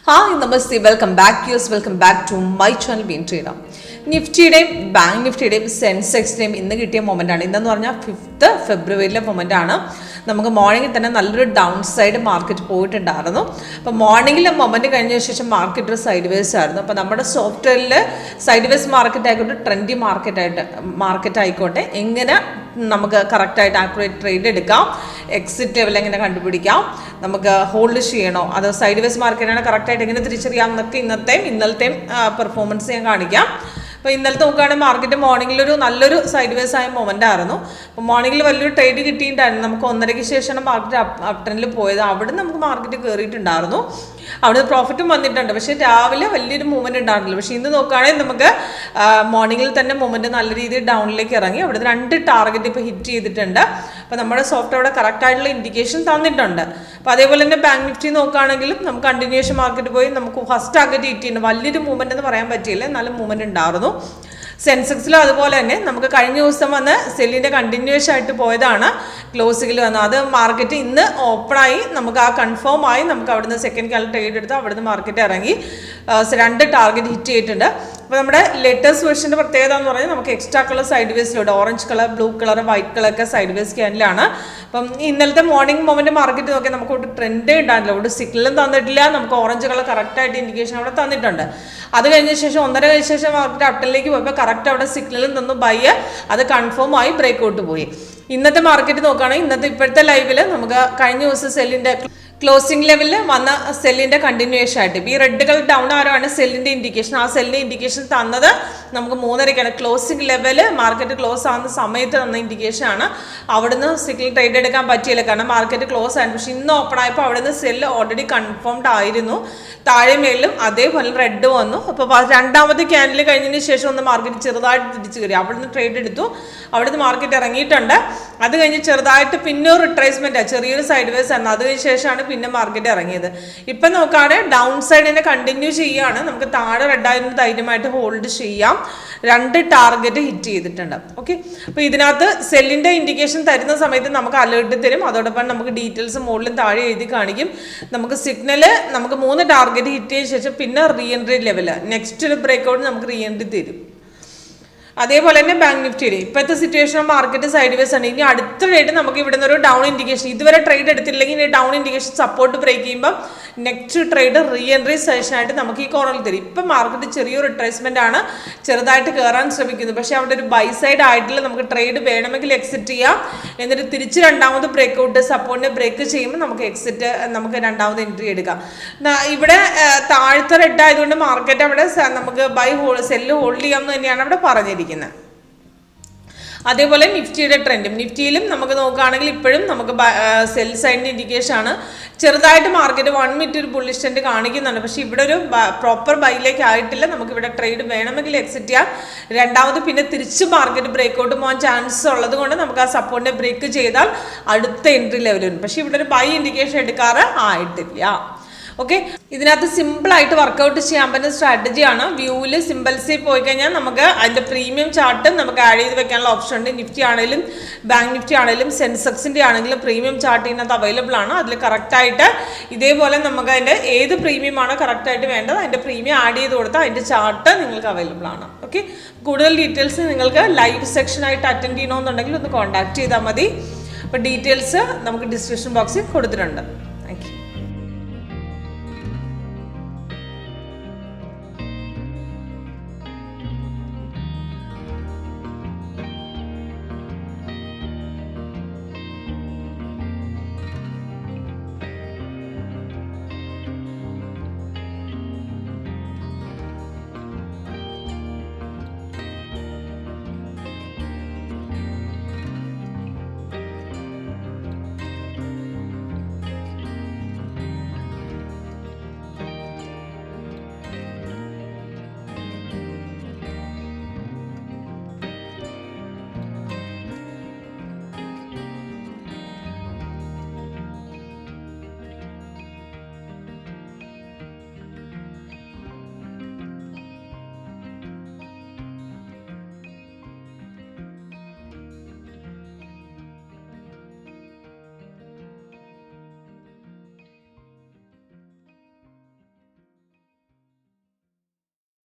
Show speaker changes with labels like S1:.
S1: Hi, Namaste. Welcome back to my channel Bean Trader. നിഫ്റ്റിയുടെയും bank നിഫ്റ്റിയുടെയും സെൻസെക്സിൻ്റെയും ഇന്ന് കിട്ടിയ മൊമെൻ്റാണ്. ഇന്നെന്ന് പറഞ്ഞാൽ 5th ഫെബ്രുവരിയിലെ മൊമെൻ്റാണ്. നമുക്ക് മോർണിംഗിൽ തന്നെ നല്ലൊരു ഡൗൺ സൈഡ് മാർക്കറ്റ് പോയിട്ടുണ്ടായിരുന്നു. അപ്പോൾ മോർണിംഗിലെ മൊമെൻറ്റ് കഴിഞ്ഞ ശേഷം മാർക്കറ്റ് ഒരു സൈഡ് വേസ് ആയിരുന്നു. അപ്പോൾ നമ്മുടെ സോഫ്റ്റ്വെയറിൽ സൈഡ് വേസ് മാർക്കറ്റ് ആയിക്കോട്ടെ, ട്രെൻഡി മാർക്കറ്റ് ആയിക്കോട്ടെ, എങ്ങനെ നമുക്ക് കറക്റ്റായിട്ട് ആക്യുറേറ്റ് ട്രേഡ് എടുക്കാം, എക്സിറ്റ് ലെവൽ എങ്ങനെ കണ്ടുപിടിക്കാം, നമുക്ക് ഹോൾഡ് ചെയ്യണോ, അത് സൈഡ് വേസ് മാർക്കറ്റാണ് കറക്റ്റായിട്ട് എങ്ങനെ തിരിച്ചറിയാം എന്നൊക്കെ ഇന്നലത്തെയും പെർഫോമൻസ് ഞാൻ കാണിക്കാം. അപ്പോൾ ഇന്നലത്തെ നോക്കുകയാണെങ്കിൽ മാർക്കറ്റ് മോർണിംഗിലൊരു നല്ലൊരു സൈഡ് വേസ് ആയ മൊമെൻ്റ് ആയിരുന്നു. അപ്പോൾ മോർണിംഗിൽ വലിയൊരു ട്രേഡ് കിട്ടിയിട്ടുണ്ടായിരുന്നു. നമുക്ക് 1:30 ശേഷമാണ് മാർക്കറ്റ് അപ് ട്രെൻഡിൽ പോയത്. അവിടെ നമുക്ക് മാർക്കറ്റ് കയറിയിട്ടുണ്ടായിരുന്നു, അവിടെ പ്രോഫിറ്റും വന്നിട്ടുണ്ട്. പക്ഷേ രാവിലെ വലിയൊരു മൂവ്മെൻറ്റ് ഉണ്ടായിരുന്നില്ല. പക്ഷേ ഇന്ന് നോക്കുകയാണെങ്കിൽ നമുക്ക് മോർണിംഗിൽ തന്നെ മൂവ്മെൻറ്റ് നല്ല രീതിയിൽ ഡൗണിലേക്ക് ഇറങ്ങി. അവിടെ 2 ടാർഗറ്റ് ഇപ്പോൾ ഹിറ്റ് ചെയ്തിട്ടുണ്ട്. അപ്പോൾ നമ്മുടെ സോഫ്റ്റ്വെയർ അവിടെ കറക്റ്റായിട്ടുള്ള ഇൻഡിക്കേഷൻ തന്നിട്ടുണ്ട്. അപ്പോൾ അതേപോലെ തന്നെ ബാങ്ക് നിഫ്റ്റി നോക്കുകയാണെങ്കിലും നമുക്ക് കണ്ടിന്യൂഷൻ മാർക്കറ്റ് പോയി നമുക്ക് ഫസ്റ്റ് ടാർഗറ്റ് ഹിറ്റ് ചെയ്യുന്നുണ്ട്. വലിയൊരു മൂവ്മെൻറ്റ് എന്ന് പറയാൻ പറ്റിയില്ല, എന്നാലും മൂവ്മെൻറ്റ് ഉണ്ടായിരുന്നു. സെൻസെക്സിലും അതുപോലെ തന്നെ നമുക്ക് കഴിഞ്ഞ ദിവസം വന്ന് സെല്ലിൻ്റെ കണ്ടിന്യൂഷൻ ആയിട്ട് പോയതാണ് ക്ലോസിങ്ങിൽ വന്നത്. അത് മാർക്കറ്റ് ഇന്ന് ഓപ്പണായി നമുക്ക് ആ കൺഫേം ആയി നമുക്ക് അവിടുന്ന് സെക്കൻഡ് കാലം ട്രേഡ് എടുത്ത് അവിടുന്ന് മാർക്കറ്റ് ഇറങ്ങി 2 ടാർഗറ്റ് ഹിറ്റ് ചെയ്തിട്ടുണ്ട്. അപ്പോൾ നമ്മുടെ ലേറ്റസ്റ്റ് വെർഷൻ്റെ പ്രത്യേകത എന്ന് പറഞ്ഞാൽ നമുക്ക് എക്സ്ട്രാ കളർ സൈഡ് വേസിലൂടെ orange colour, blue colour, white കളറൊക്കെ സൈഡ് വേസ് ക്യാൻഡിലാണ്. അപ്പം ഇന്നലത്തെ മോർണിംഗ് മൊമെൻറ്റ് മാർക്കറ്റ് നോക്കിയാൽ നമുക്ക് ഒരു ട്രെൻഡ് ഉണ്ടായിട്ടില്ല, ഒരു സിഗ്നലും തന്നിട്ടില്ല. നമുക്ക് ഓറഞ്ച് കളർ കറക്റ്റായിട്ട് ഇൻഡിക്കേഷൻ അവിടെ തന്നിട്ടുണ്ട്. അത് കഴിഞ്ഞ ശേഷം 1:30 കഴിഞ്ഞ ശേഷം മാർക്കറ്റ് അപ്റ്റനിലേക്ക് പോയപ്പോൾ കറക്റ്റ് അവിടെ സിഗ്നലും തന്നു, ബൈ അത് കൺഫേം ആയി ബ്രേക്ക് ഔട്ട് പോയി. ഇന്നത്തെ മാർക്കറ്റ് നോക്കുകയാണെങ്കിൽ ഇപ്പോഴത്തെ ലൈവിൽ നമുക്ക് കഴിഞ്ഞ ദിവസം സെല്ലിൻ്റെ ക്ലോസിംഗ് ലെവലിൽ വന്ന സെല്ലിൻ്റെ കണ്ടിന്യൂഷൻ ആയിട്ട് ഈ റെഡ് കളർ ഡൗൺ ആരാണ് സെല്ലിൻ്റെ ഇൻഡിക്കേഷൻ. ആ സെല്ലിൻ്റെ ഇൻഡിക്കേഷൻ തന്നത് നമുക്ക് 3:30 ക്ലോസിംഗ് ലെവല് മാർക്കറ്റ് ക്ലോസ് ആകുന്ന സമയത്ത് തന്ന ഇൻഡിക്കേഷൻ ആണ്. അവിടുന്ന് സിഗ്നൽ ട്രേഡ് എടുക്കാൻ പറ്റിയില്ല, കാരണം മാർക്കറ്റ് ക്ലോസ് ആയിരുന്നു. പക്ഷേ ഇന്ന് ഓപ്പൺ ആയപ്പോൾ അവിടുന്ന് സെല്ല് ഓൾറെഡി കൺഫേംഡ് ആയിരുന്നു. താഴെ മേളിലും അതേപോലെ റെഡ് വന്നു. അപ്പോൾ രണ്ടാമത്തെ ക്യാൻഡിൽ കഴിഞ്ഞതിന് ശേഷം ഒന്ന് മാർക്കറ്റ് ചെറുതായിട്ട് തിരിച്ചു കയറി, അവിടുന്ന് ട്രേഡ് എടുത്തു, അവിടുന്ന് മാർക്കറ്റ് ഇറങ്ങിയിട്ടുണ്ട്. അത് കഴിഞ്ഞ് ചെറുതായിട്ട് പിന്നെ ഒരു റിട്രേസ്മെൻറ്റ്, ചെറിയൊരു സൈഡ് വേസ് ആയിരുന്നു. അത് കഴിഞ്ഞ ശേഷമാണ് പിന്നെ മാർക്കറ്റ് ഇറങ്ങിയത്. ഇപ്പം നോക്കുകയാണെങ്കിൽ ഡൗൺ സൈഡിനെ കണ്ടിന്യൂ ചെയ്യുകയാണ്. നമുക്ക് താഴെ റെഡായിരുന്നു ധൈര്യമായിട്ട് ഹോൾഡ് ചെയ്യാം. 2 ടാർഗറ്റ് ഹിറ്റ് ചെയ്തിട്ടുണ്ട്. ഓക്കെ, അപ്പോൾ ഇതിനകത്ത് സെല്ലിൻ്റെ ഇൻഡിക്കേഷൻ തരുന്ന സമയത്ത് നമുക്ക് അലേർട്ട് തരും. അതോടൊപ്പം നമുക്ക് ഡീറ്റെയിൽസ് മുകളിലും താഴെ എഴുതി കാണിക്കും. നമുക്ക് സിഗ്നൽ നമുക്ക് 3 ടാർഗറ്റ് ഹിറ്റ് ചെയ്ത ശേഷം പിന്നെ റീ എൻട്രി ലെവല് നെക്സ്റ്റ് ഒരു ബ്രേക്ക് ഔട്ട് നമുക്ക് റീ എൻട്രി തരും. അതേപോലെ തന്നെ ബാങ്ക് നിഫ്റ്റിയുടെ ഇപ്പോഴത്തെ സിറ്റുവേഷൻ മാർക്കറ്റ് സൈഡ് വേസ് ആണ്. ഇനി അടുത്ത ട്രേഡ് നമുക്ക് ഇവിടെ നിന്ന് ഒരു ഡൗൺ ഇൻഡിക്കേഷൻ, ഇതുവരെ ട്രേഡ് എടുത്തില്ലെങ്കിൽ ഇനി ഡൗൺ ഇൻഡിക്കേഷൻ സപ്പോർട്ട് ബ്രേക്ക് ചെയ്യുമ്പോൾ നെക്സ്റ്റ് ട്രേഡ് റീ എൻട്രി സെഷനായിട്ട് നമുക്ക് ഈ കോർണറിൽ തരും. ഇപ്പം മാർക്കറ്റ് ചെറിയൊരു റിട്രേസ്മെൻ്റ് ആണ്, ചെറുതായിട്ട് കയറാൻ ശ്രമിക്കുന്നത്. പക്ഷേ അവിടെ ഒരു ബൈ സൈഡ് ആയിട്ടുള്ള നമുക്ക് ട്രേഡ് വേണമെങ്കിൽ എക്സിറ്റ് ചെയ്യാം. എന്നിട്ട് തിരിച്ച് രണ്ടാമത് ബ്രേക്ക് ഔട്ട് സപ്പോർട്ടിനെ ബ്രേക്ക് ചെയ്യുമ്പോൾ നമുക്ക് എക്സിറ്റ്, നമുക്ക് രണ്ടാമത് എൻട്രി എടുക്കാം. ഇവിടെ താഴത്തെ റെഡ് ആയതുകൊണ്ട് മാർക്കറ്റ് അവിടെ നമുക്ക് സെല്ല് ഹോൾഡ് ചെയ്യാമെന്ന് തന്നെയാണ് അവിടെ പറഞ്ഞിരിക്കുന്നത്. അതേപോലെ നിഫ്റ്റിയുടെ ട്രെൻഡും നിഫ്റ്റിയിലും നമുക്ക് നോക്കുകയാണെങ്കിൽ ഇപ്പോഴും നമുക്ക് സെൽ സൈഡിൻ്റെ ഇൻഡിക്കേഷൻ ആണ്. ചെറുതായിട്ട് മാർക്കറ്റ് 1 മിനിറ്റ് ഒരു ബുള്ളിഷ് ട്രെൻഡ് കാണിക്കുന്നുണ്ട്. പക്ഷേ ഇവിടെ ഒരു പ്രോപ്പർ ബൈയിലേക്ക് ആയിട്ടില്ല. നമുക്കിവിടെ ട്രേഡ് വേണമെങ്കിൽ എക്സിറ്റ് ചെയ്യാം. രണ്ടാമത് പിന്നെ തിരിച്ച് മാർക്കറ്റ് ബ്രേക്ക് ഔട്ട് പോകാൻ ചാൻസ് ഉള്ളത് കൊണ്ട് നമുക്ക് ആ സപ്പോർട്ടിനെ ബ്രേക്ക് ചെയ്താൽ അടുത്ത എൻട്രി ലെവലുണ്ട്. പക്ഷേ ഇവിടെ ഒരു ബൈ ഇൻഡിക്കേഷൻ എടുക്കാറ് ആയിട്ടില്ല. ഓക്കെ, ഇതിനകത്ത് സിമ്പിളായിട്ട് വർക്കൗട്ട് ചെയ്യാൻ പറ്റുന്ന സ്ട്രാറ്റജിയാണ്. വ്യൂവിൽ സിമ്പിൾസിൽ പോയി കഴിഞ്ഞാൽ നമുക്ക് അതിൻ്റെ പ്രീമിയം ചാർട്ടും നമുക്ക് ആഡ് ചെയ്ത് വെക്കാനുള്ള ഓപ്ഷൻ ഉണ്ട്. നിഫ്റ്റി ആണെങ്കിലും ബാങ്ക് നിഫ്റ്റി ആണെങ്കിലും സെൻസെക്സിൻ്റെ ആണെങ്കിലും പ്രീമിയം ചാർട്ട് ഇതിനകത്ത് അവൈലബിൾ ആണ്. അതിൽ കറക്റ്റായിട്ട് ഇതേപോലെ നമുക്ക് അതിൻ്റെ ഏത് പ്രീമിയം ആണോ കറക്റ്റായിട്ട് വേണ്ടത് അതിൻ്റെ പ്രീമിയം ആഡ് ചെയ്ത് കൊടുത്താൽ അതിൻ്റെ ചാർട്ട് നിങ്ങൾക്ക് അവൈലബിൾ ആണ്. ഓക്കെ, കൂടുതൽ ഡീറ്റെയിൽസ് നിങ്ങൾക്ക് ലൈവ് സെക്ഷനായിട്ട് അറ്റൻഡ് ചെയ്യണമെന്നുണ്ടെങ്കിൽ ഒന്ന് കോൺടാക്ട് ചെയ്താൽ മതി. അപ്പോൾ ഡീറ്റെയിൽസ് നമുക്ക് ഡിസ്ക്രിപ്ഷൻ ബോക്സിൽ കൊടുത്തിട്ടുണ്ട്.